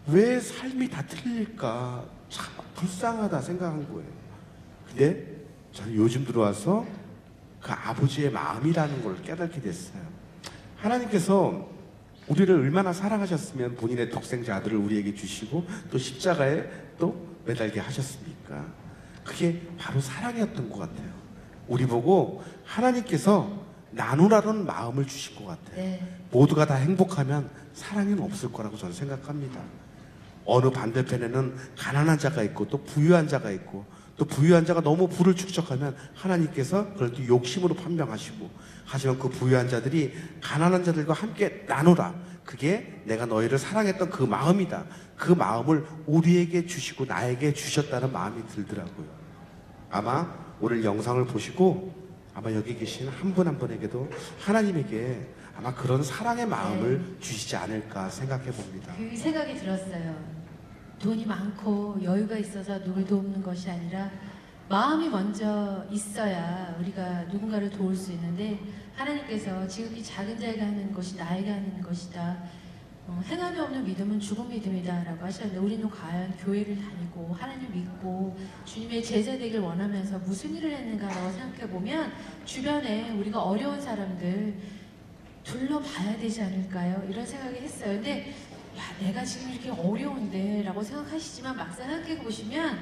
왜 삶이 다 틀릴까 참 불쌍하다 생각한 거예요. 근데 저는 요즘 들어와서 그 아버지의 마음이라는 걸 깨닫게 됐어요. 하나님께서 우리를 얼마나 사랑하셨으면 본인의 독생자 아들을 우리에게 주시고 또 십자가에 또 매달게 하셨습니까? 그게 바로 사랑이었던 것 같아요. 우리 보고 하나님께서 나누라는 마음을 주신 것 같아요. 네. 모두가 다 행복하면 사랑은 없을 거라고 저는 생각합니다. 어느 반대편에는 가난한 자가 있고 또 부유한 자가 있고 또 부유한 자가 너무 부를 축적하면 하나님께서 그걸 또 욕심으로 판명하시고 하지만 그 부유한 자들이 가난한 자들과 함께 나누라. 그게 내가 너희를 사랑했던 그 마음이다. 그 마음을 우리에게 주시고 나에게 주셨다는 마음이 들더라고요. 아마 오늘 영상을 보시고 아마 여기 계신 한 분 한 분에게도 하나님에게 아마 그런 사랑의 마음을 주시지 않을까 생각해 봅니다. 그 생각이 들었어요. 돈이 많고 여유가 있어서 누굴 돕는 것이 아니라 마음이 먼저 있어야 우리가 누군가를 도울 수 있는데 하나님께서 지극히 작은 자에게 하는 것이 나에게 하는 것이다. 행함이 없는 믿음은 죽은 믿음이다 라고 하셨는데 우리는 과연 교회를 다니고 하나님 믿고 주님의 제자 되길 원하면서 무슨 일을 했는가라고 생각해 보면 주변에 우리가 어려운 사람들 둘러봐야 되지 않을까요? 이런 생각이 했어요. 근데 야, 내가 지금 이렇게 어려운데 라고 생각하시지만 막상 생각해 보시면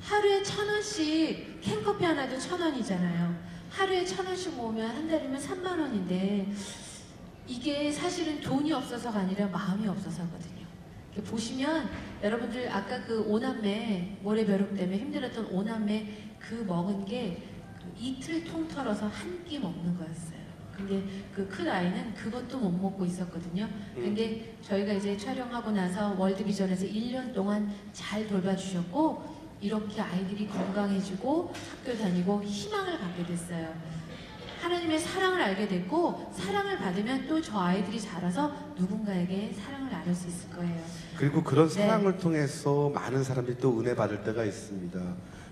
하루에 1,000원씩 캔커피 하나도 1,000원이잖아요. 하루에 1,000원씩 모으면 한 달이면 3만 원인데 이게 사실은 돈이 없어서가 아니라 마음이 없어서거든요. 이렇게 보시면 여러분들 아까 그 오남매 모래벼룩 때문에 힘들었던 오남매 그 먹은 게 이틀 통틀어서 한 끼 먹는 거였어요. 근데 그 큰 아이는 그것도 못 먹고 있었거든요. 근데 저희가 이제 촬영하고 나서 월드비전에서 1년 동안 잘 돌봐주셨고 이렇게 아이들이 건강해지고 학교 다니고 희망을 갖게 됐어요. 하나님의 사랑을 알게 됐고 사랑을 받으면 또 저 아이들이 자라서 누군가에게 사랑을 나눌 수 있을 거예요. 그리고 그런 네. 사랑을 통해서 많은 사람들이 또 은혜 받을 때가 있습니다.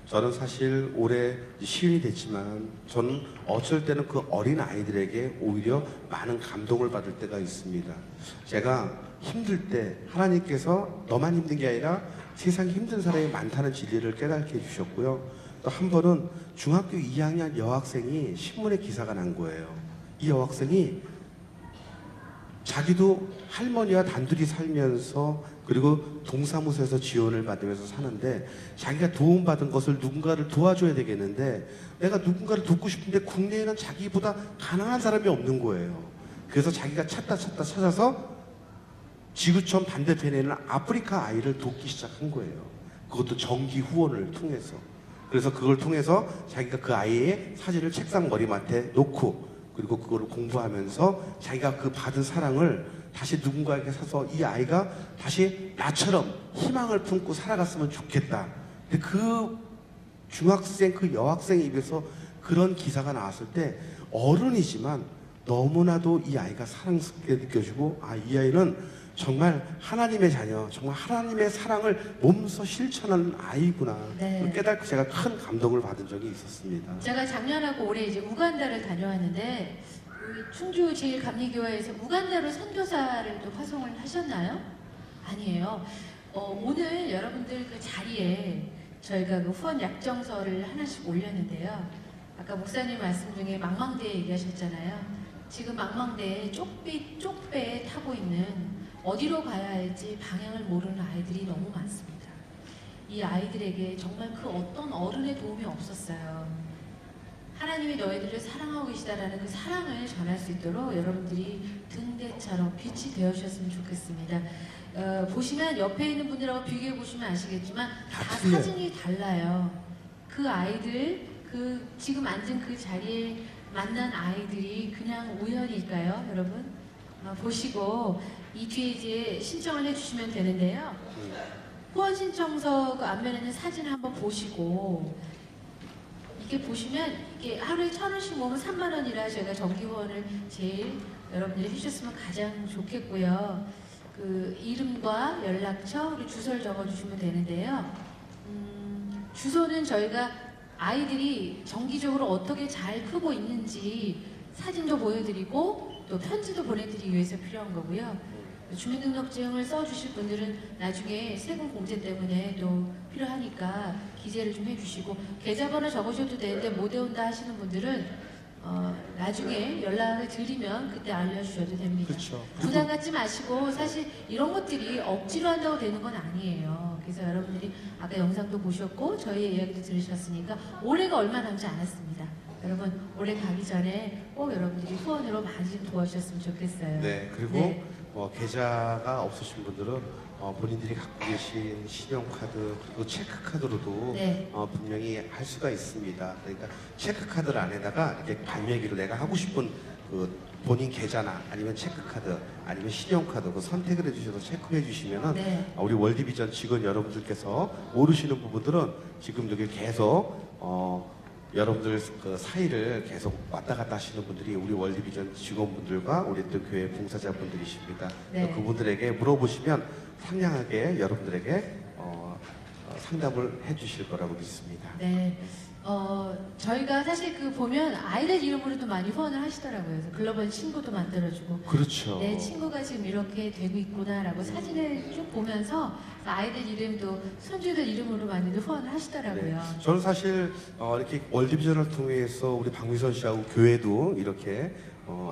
저는 사실 올해 시인이 됐지만 저는 어쩔 때는 그 어린 아이들에게 오히려 많은 감동을 받을 때가 있습니다. 제가 힘들 때 하나님께서 너만 힘든 게 아니라 세상에 힘든 사람이 많다는 진리를 깨닫게 해주셨고요. 또 한 번은 중학교 2학년 여학생이 신문에 기사가 난 거예요. 이 여학생이 자기도 할머니와 단둘이 살면서 그리고 동사무소에서 지원을 받으면서 사는데 자기가 도움받은 것을 누군가를 도와줘야 되겠는데 내가 누군가를 돕고 싶은데 국내에는 자기보다 가난한 사람이 없는 거예요. 그래서 자기가 찾아서 지구촌 반대편에 있는 아프리카 아이를 돕기 시작한 거예요. 그것도 정기 후원을 통해서. 그래서 그걸 통해서 자기가 그 아이의 사진을 책상 머리맡에 놓고 그리고 그거를 공부하면서 자기가 그 받은 사랑을 다시 누군가에게 사서 이 아이가 다시 나처럼 희망을 품고 살아갔으면 좋겠다. 근데 그 중학생, 그 여학생 입에서 그런 기사가 나왔을 때 어른이지만 너무나도 이 아이가 사랑스럽게 느껴지고 아, 이 아이는 정말 하나님의 자녀, 정말 하나님의 사랑을 몸소 실천하는 아이구나. 네. 깨닫고 제가 큰 감동을 받은 적이 있었습니다. 제가 작년하고 올해 이제 우간다를 다녀왔는데 우리 충주 제일감리교회에서 우간다로 선교사를 또 파송을 하셨나요? 아니에요. 오늘 여러분들 그 자리에 저희가 그 후원 약정서를 하나씩 올렸는데요. 아까 목사님 말씀 중에 망망대 얘기하셨잖아요. 지금 망망대에 쪽배에 타고 있는 어디로 가야 할지 방향을 모르는 아이들이 너무 많습니다. 이 아이들에게 정말 그 어떤 어른의 도움이 없었어요. 하나님이 너희들을 사랑하고 계시다라는 그 사랑을 전할 수 있도록 여러분들이 등대처럼 빛이 되어주셨으면 좋겠습니다. 보시면 옆에 있는 분들하고 비교해 보시면 아시겠지만 다 틀려요. 사진이 달라요. 그 아이들, 그 지금 앉은 그 자리에 만난 아이들이 그냥 우연일까요, 여러분? 보시고 이 뒤에 이제 신청을 해주시면 되는데요. 후원 신청서 그 앞면에는 사진을 한번 보시고 이게 보시면 이게 하루에 1,000원씩 모으면 3만 원이라 저희가 정기 후원을 제일 여러분들이 해주셨으면 가장 좋겠고요. 그 이름과 연락처 그리고 주소를 적어주시면 되는데요. 주소는 저희가 아이들이 정기적으로 어떻게 잘 크고 있는지 사진도 보여드리고 또 편지도 보내드리기 위해서 필요한 거고요. 주민등록증을 써주실 분들은 나중에 세금 공제 때문에 또 필요하니까 기재를 좀 해주시고 계좌번호 적으셔도 되는데 못 외운다 하시는 분들은 나중에 연락을 드리면 그때 알려주셔도 됩니다. 그렇죠. 부담 갖지 마시고 사실 이런 것들이 억지로 한다고 되는 건 아니에요. 그래서 여러분들이 아까 영상도 보셨고 저희의 이야기도 들으셨으니까 올해가 얼마 남지 않았습니다. 여러분 올해 가기 전에 꼭 여러분들이 후원으로 많이 좀 도와주셨으면 좋겠어요. 네, 그리고 네. 계좌가 없으신 분들은 본인들이 갖고 계신 신용카드 그리고 체크카드로도 네. 분명히 할 수가 있습니다. 그러니까 체크카드 안에다가 이렇게 발매기로 내가 하고 싶은 그 본인 계좌나 아니면 체크카드 아니면 신용카드 그 선택을 해주셔서 체크해 주시면은 네. 우리 월드비전 직원 여러분들께서 모르시는 부분들은 지금 여기 계속 여러분들 그 사이를 계속 왔다 갔다 하시는 분들이 우리 월드비전 직원분들과 우리 또 교회 봉사자분들이십니다. 네. 그분들에게 물어보시면 상냥하게 여러분들에게 상담을 해주실 거라고 믿습니다. 네. 저희가 사실 그 보면 아이들 이름으로도 많이 후원을 하시더라고요. 그래서 글로벌 친구도 만들어주고. 그렇죠. 내 친구가 지금 이렇게 되고 있구나라고 사진을 쭉 보면서 아이들 이름도 손주들 이름으로 많이들 후원을 하시더라고요. 네. 저는 사실 이렇게 월드비전을 통해서 우리 박미선 씨하고 교회도 이렇게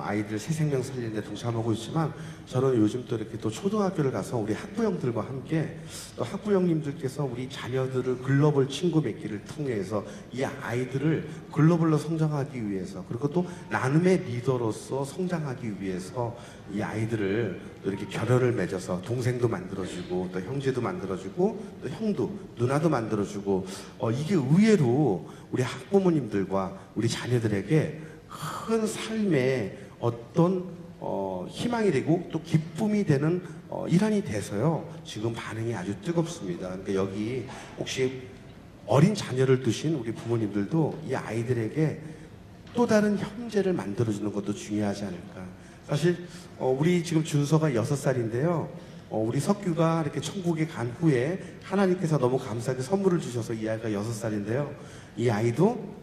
아이들 새 생명 살리는 데 동참하고 있지만 저는 요즘 또 이렇게 또 초등학교를 가서 우리 학부형들과 함께 또 학부형님들께서 우리 자녀들을 글로벌 친구 맺기를 통해서 이 아이들을 글로벌로 성장하기 위해서 그리고 또 나눔의 리더로서 성장하기 위해서 이 아이들을 또 이렇게 결연을 맺어서 동생도 만들어주고 또 형제도 만들어주고 또 형도 누나도 만들어주고 이게 의외로 우리 학부모님들과 우리 자녀들에게 큰 삶의 어떤 희망이 되고 또 기쁨이 되는 일환이 돼서요. 지금 반응이 아주 뜨겁습니다. 그러니까 여기 혹시 어린 자녀를 두신 우리 부모님들도 이 아이들에게 또 다른 형제를 만들어주는 것도 중요하지 않을까. 사실 우리 지금 준서가 6살인데요. 우리 석규가 이렇게 천국에 간 후에 하나님께서 너무 감사하게 선물을 주셔서 이 아이가 6살인데요. 이 아이도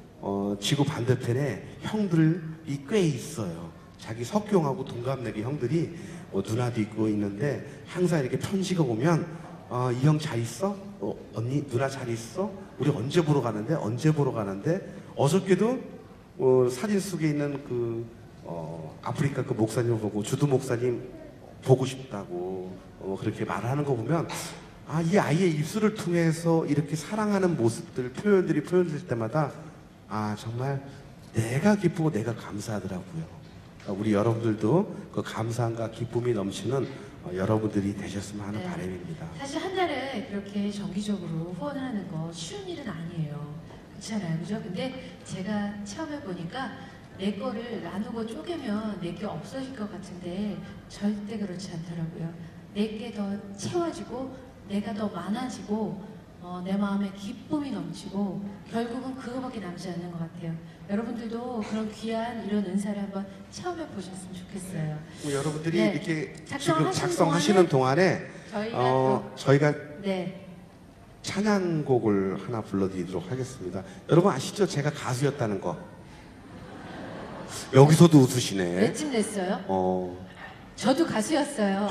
지구 반대편에 형들이 꽤 있어요. 자기 석경하고 동갑내기 형들이 누나도 있고 있는데 항상 이렇게 편지가 오면 이 형 잘 있어? 언니 누나 잘 있어? 우리 언제 보러 가는데? 언제 보러 가는데? 어저께도 사진 속에 있는 그 아프리카 그 목사님 보고 주두 목사님 보고 싶다고 그렇게 말하는 거 보면 이 아이의 입술을 통해서 이렇게 사랑하는 모습들 표현들이 표현될 때마다 정말 내가 기쁘고 내가 감사하더라고요. 우리 여러분들도 그 감사함과 기쁨이 넘치는 여러분들이 되셨으면 하는 네. 바람입니다. 사실 한 달에 그렇게 정기적으로 후원을 하는 거 쉬운 일은 아니에요. 그렇잖아요. 그죠? 근데 제가 체험해 보니까 내 거를 나누고 쪼개면 내 게 없어질 것 같은데 절대 그렇지 않더라고요. 내 게 더 채워지고 내가 더 많아지고 내 마음에 기쁨이 넘치고 결국은 그거밖에 남지 않는 것 같아요. 여러분들도 그런 귀한 이런 은사를 한번 체험해 보셨으면 좋겠어요. 여러분들이 네. 이렇게 작성하시는 지금 작성하시는 동안에 저희가 저희가 네. 찬양곡을 하나 불러드리도록 하겠습니다. 여러분 아시죠? 제가 가수였다는 거. 여기서도 웃으시네. 몇쯤 됐어요? 저도 가수였어요.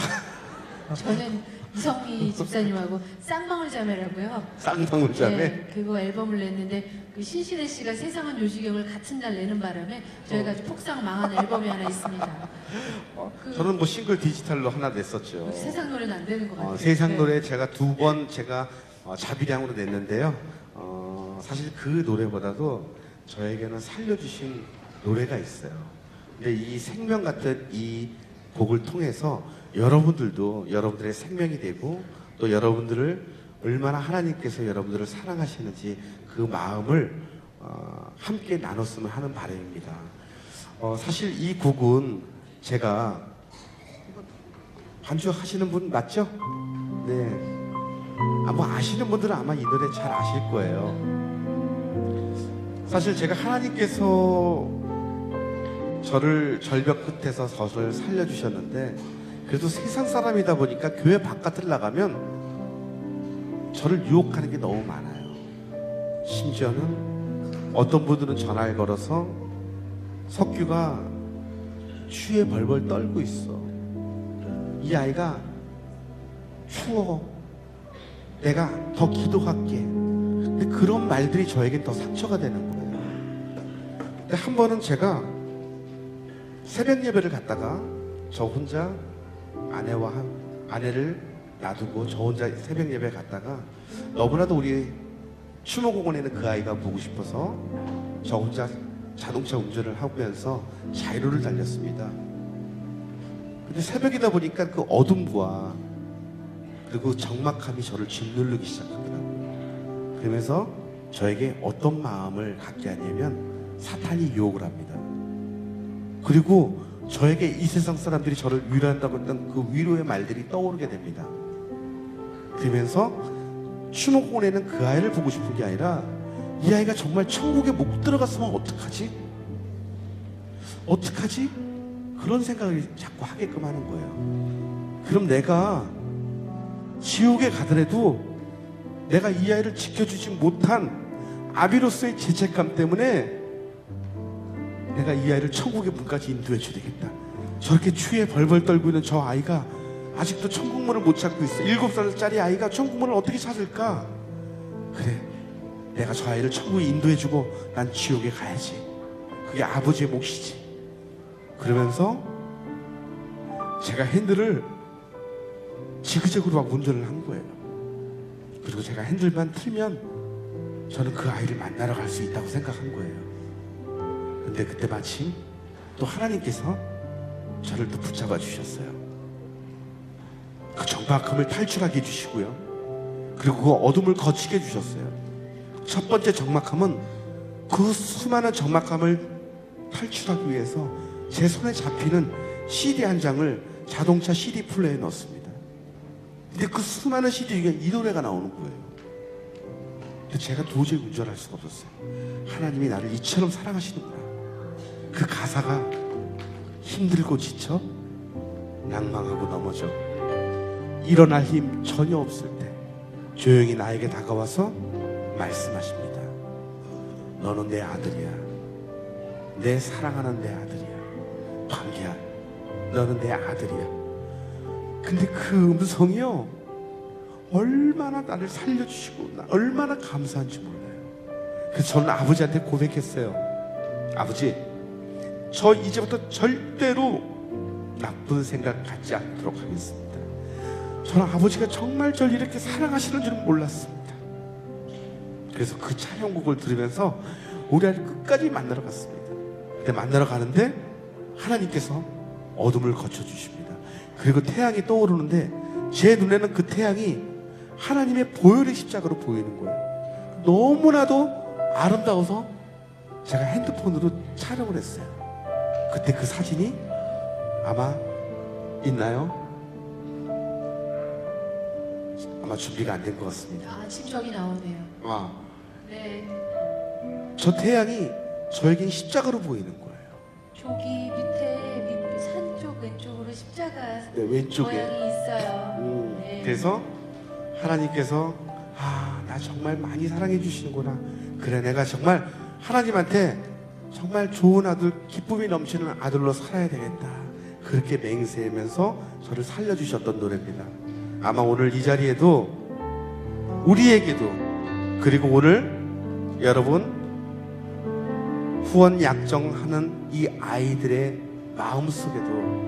저는 이성미 집사님하고 쌍방울 자매라고요. 쌍방울 자매. 네, 그거 앨범을 냈는데 그 신시대 씨가 세상은 요지경을 같은 날 내는 바람에 저희가 폭삭 망한 앨범이 하나 있습니다. 저는 뭐 싱글 디지털로 하나 냈었죠. 세상 노래는 안 되는 것 같아요. 세상 노래 네. 제가 2번 제가 자비량으로 냈는데요. 사실 그 노래보다도 저에게는 살려주신 노래가 있어요. 근데 이 생명 같은 이 곡을 통해서 여러분들도 여러분들의 생명이 되고 또 여러분들을 얼마나 하나님께서 여러분들을 사랑하시는지 그 마음을 함께 나눴으면 하는 바람입니다. 사실 이 곡은 제가 반주하시는 분 맞죠? 네. 뭐 아시는 분들은 아마 이 노래 잘 아실 거예요. 사실 제가 하나님께서 저를 절벽 끝에서 저를 살려주셨는데 그래도 세상 사람이다 보니까 교회 바깥을 나가면 저를 유혹하는 게 너무 많아요. 심지어는 어떤 분들은 전화를 걸어서 석규가 추위에 벌벌 떨고 있어. 이 아이가 추워. 내가 더 기도할게. 근데 그런 말들이 저에겐 더 상처가 되는 거예요. 근데 한 번은 제가 새벽 예배를 갔다가 저 혼자 아내를 놔두고 저 혼자 새벽 예배 갔다가 너무나도 우리 추모공원에는 그 아이가 보고 싶어서 저 혼자 자동차 운전을 하면서 자이로를 달렸습니다. 근데 새벽이다 보니까 그 어둠과 그리고 적막함이 저를 짓누르기 시작하더라고요. 그러면서 저에게 어떤 마음을 갖게 하냐면 사탄이 유혹을 합니다. 그리고 저에게 이 세상 사람들이 저를 위로한다고 했던 그 위로의 말들이 떠오르게 됩니다. 그러면서 추모공원에는 그 아이를 보고 싶은 게 아니라 이 아이가 정말 천국에 못 들어갔으면 어떡하지? 어떡하지? 그런 생각을 자꾸 하게끔 하는 거예요. 그럼 내가 지옥에 가더라도 내가 이 아이를 지켜주지 못한 아비로서의 죄책감 때문에 내가 이 아이를 천국의 문까지 인도해 줘야 되겠다. 저렇게 추위에 벌벌 떨고 있는 저 아이가 아직도 천국문을 못 찾고 있어. 7살짜리 아이가 천국문을 어떻게 찾을까? 그래, 내가 저 아이를 천국에 인도해 주고 난 지옥에 가야지. 그게 아버지의 몫이지. 그러면서 제가 핸들을 지그재그로 막 운전을 한 거예요. 그리고 제가 핸들만 틀면 저는 그 아이를 만나러 갈 수 있다고 생각한 거예요. 근데 그때 마침 또 하나님께서 저를 또 붙잡아 주셨어요. 그 적막함을 탈출하게 해주시고요. 그리고 그 어둠을 거치게 해주셨어요. 첫 번째 적막함은 그 수많은 적막함을 탈출하기 위해서 제 손에 잡히는 CD 한 장을 자동차 CD 플레이어에 넣었습니다. 근데 그 수많은 CD 중에 이 노래가 나오는 거예요. 근데 제가 도저히 운전할 수가 없었어요. 하나님이 나를 이처럼 사랑하시는구나. 그 가사가 힘들고 지쳐 낭망하고 넘어져 일어날 힘 전혀 없을 때 조용히 나에게 다가와서 말씀하십니다. 너는 내 아들이야. 내 사랑하는 내 아들이야. 광기야, 너는 내 아들이야. 근데 그 음성이요, 얼마나 나를 살려주시고 얼마나 감사한지 몰라요. 그래서 저는 아버지한테 고백했어요. 아버지, 저 이제부터 절대로 나쁜 생각 갖지 않도록 하겠습니다. 저는 아버지가 정말 저를 이렇게 사랑하시는 줄은 몰랐습니다. 그래서 그 찬양곡을 들으면서 우리 아이를 끝까지 만나러 갔습니다. 근데 만나러 가는데 하나님께서 어둠을 거쳐주십니다. 그리고 태양이 떠오르는데 제 눈에는 그 태양이 하나님의 보혈의 십자가로 보이는 거예요. 너무나도 아름다워서 제가 핸드폰으로 촬영을 했어요. 그때 그 사진이 아마 있나요? 아마 준비가 안 된 것 같습니다. 아, 지금 저기 나오네요. 네. 저 태양이 저에겐 십자가로 보이는 거예요. 저기 밑에 산 쪽 왼쪽으로 십자가 네, 왼쪽에. 모양이 있어요. 네. 그래서 하나님께서 나 정말 많이 사랑해 주시는구나. 그래, 내가 정말 하나님한테 정말 좋은 아들, 기쁨이 넘치는 아들로 살아야 되겠다. 그렇게 맹세하면서 저를 살려주셨던 노래입니다. 아마 오늘 이 자리에도 우리에게도, 그리고 오늘 여러분 후원 약정하는 이 아이들의 마음속에도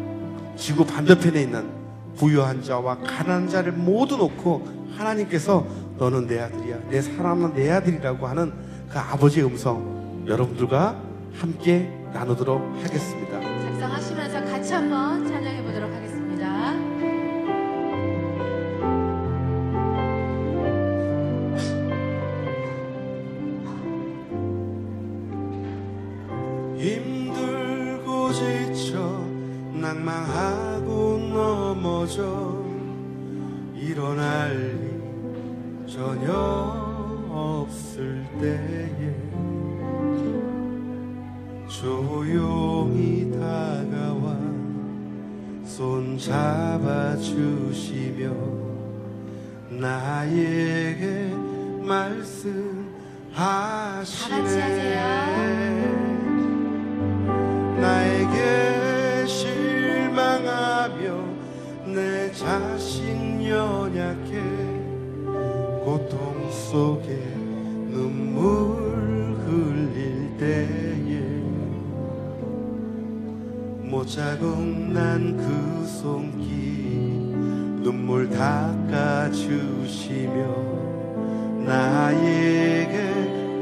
지구 반대편에 있는 부유한 자와 가난한 자를 모두 놓고 하나님께서 너는 내 아들이야, 내 사랑하는 내 아들이라고 하는 그 아버지의 음성 여러분들과 함께 나누도록 하겠습니다. 작성하시면서 같이 한번 찬양해 보도록 하겠습니다. 힘들고 지쳐 낭망하고 넘어져 일어날 일 전혀 없을 때에 조용히 다가와 손 잡아주시며 나에게 말씀하시네. 같이 하세요. 나에게 실망하며 내 자신 연약해 고통 속에 눈물 흘릴 때에 못자국 난 그 손길 눈물 닦아주시며 나에게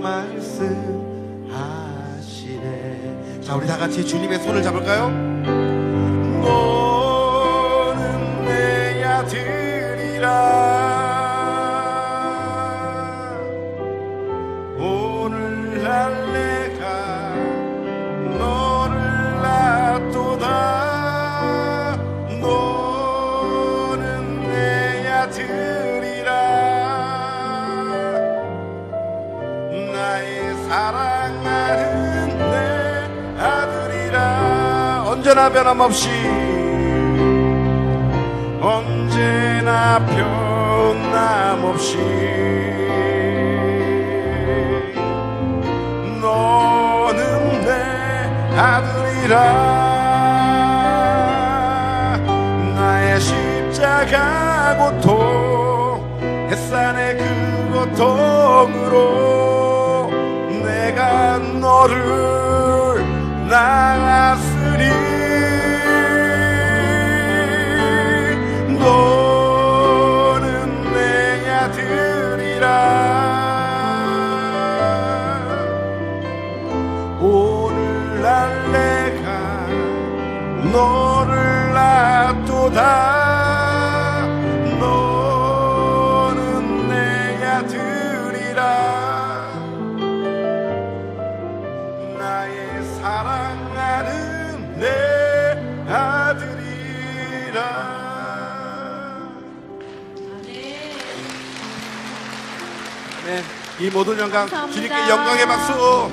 말씀하시네. 자, 우리 다 같이 주님의 손을 잡을까요? 너는 내 아들이라 오늘날 내가 너를 낳도다. 너는 내 아들이라 나의 사랑하는 내 아들이라 언제나 변함없이 언제나 변함없이 너는 내 아들이라 나의 십자가 고통 햇산의 그 고통으로 내가 너를 낳았으니 너는 내 아들이라 오늘날 내가 너를 낳도다 너는 내 아들이라 나의 사랑하는 내 아들이라 네, 이 모든 영광 주님께 영광의 박수